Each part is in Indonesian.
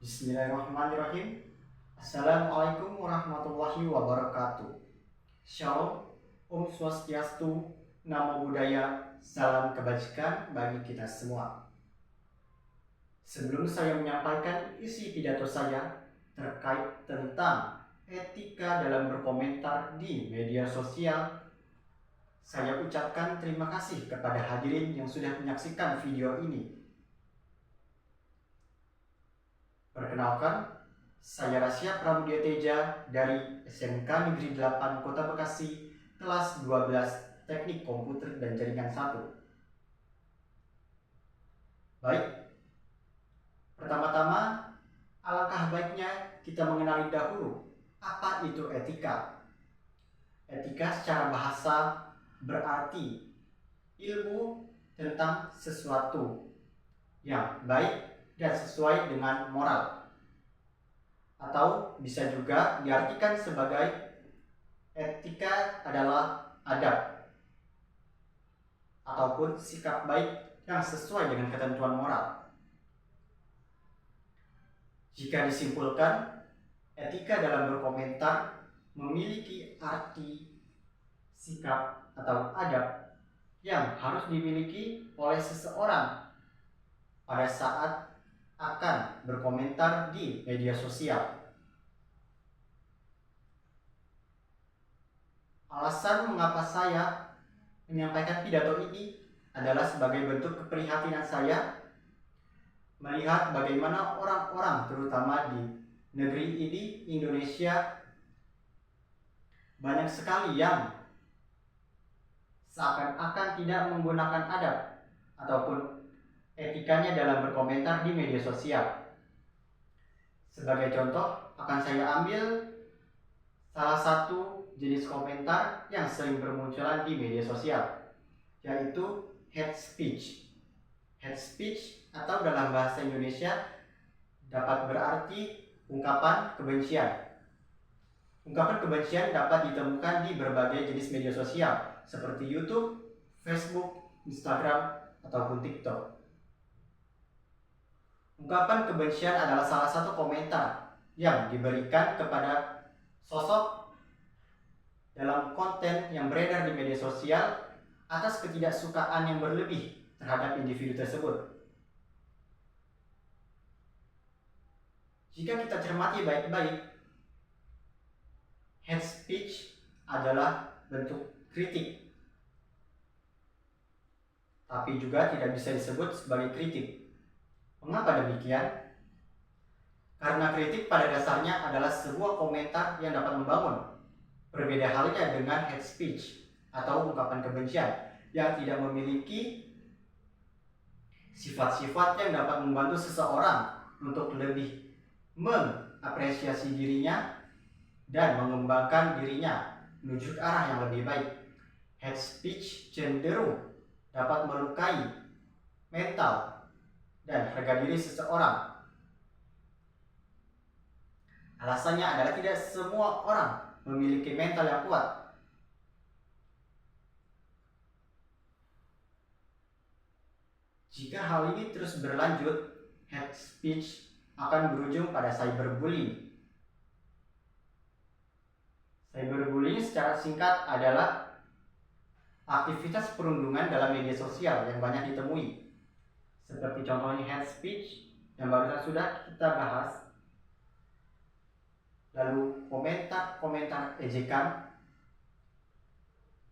Bismillahirrahmanirrahim. Assalamualaikum warahmatullahi wabarakatuh. Shalom, Om Swastiastu, Namo Buddhaya, salam kebajikan bagi kita semua. Sebelum saya menyampaikan isi pidato saya terkait tentang etika dalam berkomentar di media sosial, saya ucapkan terima kasih kepada hadirin yang sudah menyaksikan video ini. Perkenalkan, saya Rasya Pramudia Teja dari SMK Negeri 8 Kota Bekasi, kelas 12 Teknik Komputer dan Jaringan 1. Baik, pertama-tama alangkah baiknya kita mengenali dahulu apa itu etika. Etika secara bahasa berarti ilmu tentang sesuatu yang baik dan sesuai dengan moral, atau bisa juga diartikan sebagai etika adalah adab ataupun sikap baik yang sesuai dengan ketentuan moral. Jika disimpulkan, etika dalam berkomentar memiliki arti sikap atau adab yang harus dimiliki oleh seseorang pada saat akan berkomentar di media sosial. Alasan mengapa saya menyampaikan pidato ini adalah sebagai bentuk keprihatinan saya melihat bagaimana orang-orang terutama di negeri ini, Indonesia, banyak sekali yang seakan-akan tidak menggunakan adab ataupun etikanya dalam berkomentar di media sosial. Sebagai contoh, akan saya ambil salah satu jenis komentar yang sering bermunculan di media sosial, yaitu hate speech. Hate speech atau dalam bahasa Indonesia dapat berarti ungkapan kebencian. Ungkapan kebencian dapat ditemukan di berbagai jenis media sosial seperti YouTube, Facebook, Instagram, ataupun TikTok. Ungkapan kebencian adalah salah satu komentar yang diberikan kepada sosok dalam konten yang beredar di media sosial atas ketidaksukaan yang berlebih terhadap individu tersebut. Jika kita cermati baik-baik, hate speech adalah bentuk kritik, tapi juga tidak bisa disebut sebagai kritik. Mengapa demikian? Karena kritik pada dasarnya adalah sebuah komentar yang dapat membangun. Berbeda halnya dengan hate speech atau ungkapan kebencian yang tidak memiliki sifat-sifat yang dapat membantu seseorang untuk lebih mengapresiasi dirinya dan mengembangkan dirinya menuju ke arah yang lebih baik. Hate speech cenderung dapat melukai mental dan harga diri seseorang. Alasannya adalah tidak semua orang memiliki mental yang kuat. Jika hal ini terus berlanjut, hate speech akan berujung pada cyberbullying. Cyberbullying secara singkat adalah aktivitas perundungan dalam media sosial yang banyak ditemui, seperti contohnya hate speech yang barusan sudah kita bahas, lalu komentar ejekan,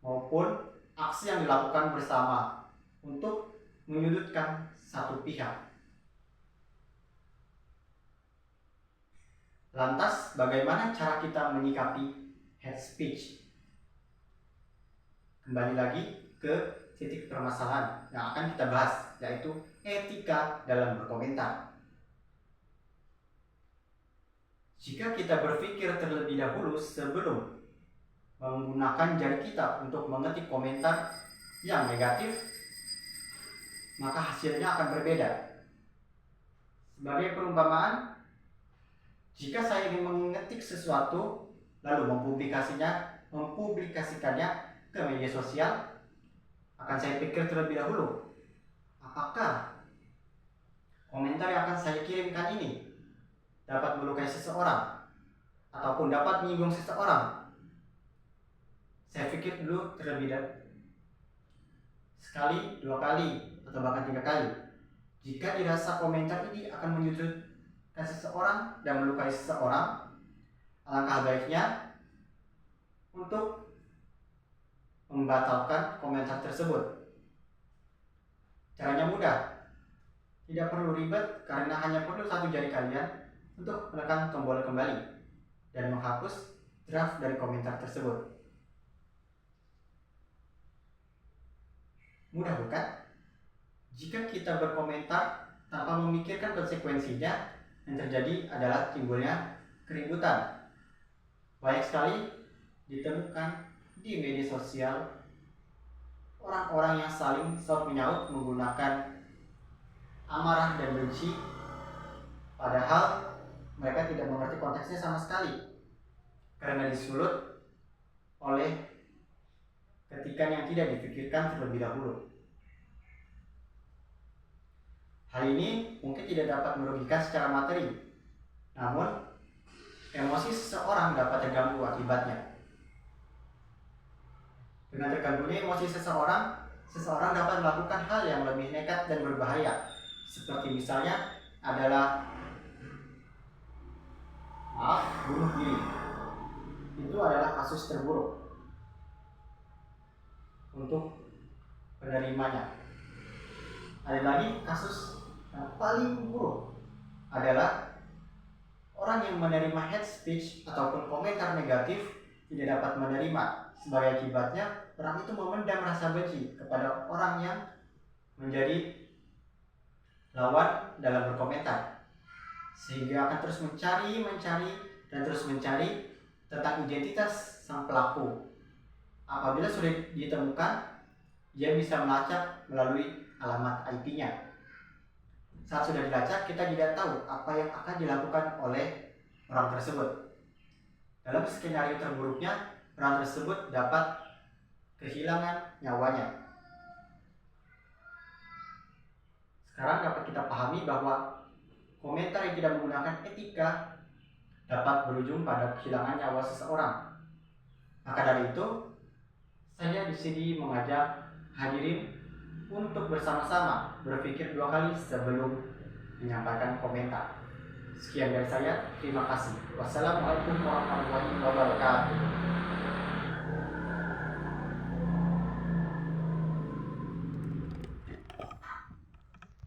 maupun aksi yang dilakukan bersama untuk menyudutkan satu pihak. Lantas, bagaimana cara kita menyikapi hate speech? Kembali lagi ke titik permasalahan yang akan kita bahas, yaitu etika dalam berkomentar. Jika kita berpikir terlebih dahulu sebelum menggunakan jari kita untuk mengetik komentar yang negatif, maka hasilnya akan berbeda. Sebagai perumpamaan, jika saya ingin mengetik sesuatu lalu mempublikasikannya ke media sosial, akan saya pikir terlebih dahulu, apakah komentar yang akan saya kirimkan ini dapat melukai seseorang ataupun dapat menyinggung seseorang, saya pikir dulu terlebih dahulu sekali, 2 kali, atau bahkan 3 kali. Jika dirasa komentar ini akan menyudutkan seseorang dan melukai seseorang, alangkah baiknya untuk membatalkan komentar tersebut. Caranya mudah, tidak perlu ribet karena hanya perlu 1 jari kalian untuk menekan tombol kembali dan menghapus draft dari komentar tersebut. Mudah bukan? Jika kita berkomentar tanpa memikirkan konsekuensinya, yang terjadi adalah timbulnya keributan. Banyak sekali ditemukan di media sosial orang-orang yang saling saut menyaut menggunakan amarah dan benci, padahal mereka tidak mengerti konteksnya sama sekali karena disulut oleh ketikan yang tidak dipikirkan terlebih dahulu. Hal ini mungkin tidak dapat merugikan secara materi, namun emosi seseorang dapat terganggu akibatnya. Dengan terganggunya emosi seseorang dapat melakukan hal yang lebih nekat dan berbahaya, seperti misalnya adalah bunuh diri. Itu adalah kasus terburuk untuk penerimanya. Ada lagi kasus yang paling buruk adalah orang yang menerima hate speech ataupun komentar negatif tidak dapat menerima. Sebagai akibatnya, orang itu memendam rasa benci kepada orang yang menjadi lawan dalam berkomentar, sehingga akan terus mencari tentang identitas sang pelaku. Apabila sudah ditemukan, dia bisa melacak melalui alamat IP-nya. Saat sudah dilacak, kita tidak tahu apa yang akan dilakukan oleh orang tersebut. Dalam skenario terburuknya, orang tersebut dapat kehilangan nyawanya. Sekarang dapat kita pahami bahwa komentar yang tidak menggunakan etika dapat berujung pada kehilangan nyawa seseorang. Maka dari itu, saya di sini mengajak hadirin untuk bersama-sama berpikir 2 kali sebelum menyampaikan komentar. Sekian dari saya, terima kasih. Wassalamualaikum warahmatullahi wabarakatuh.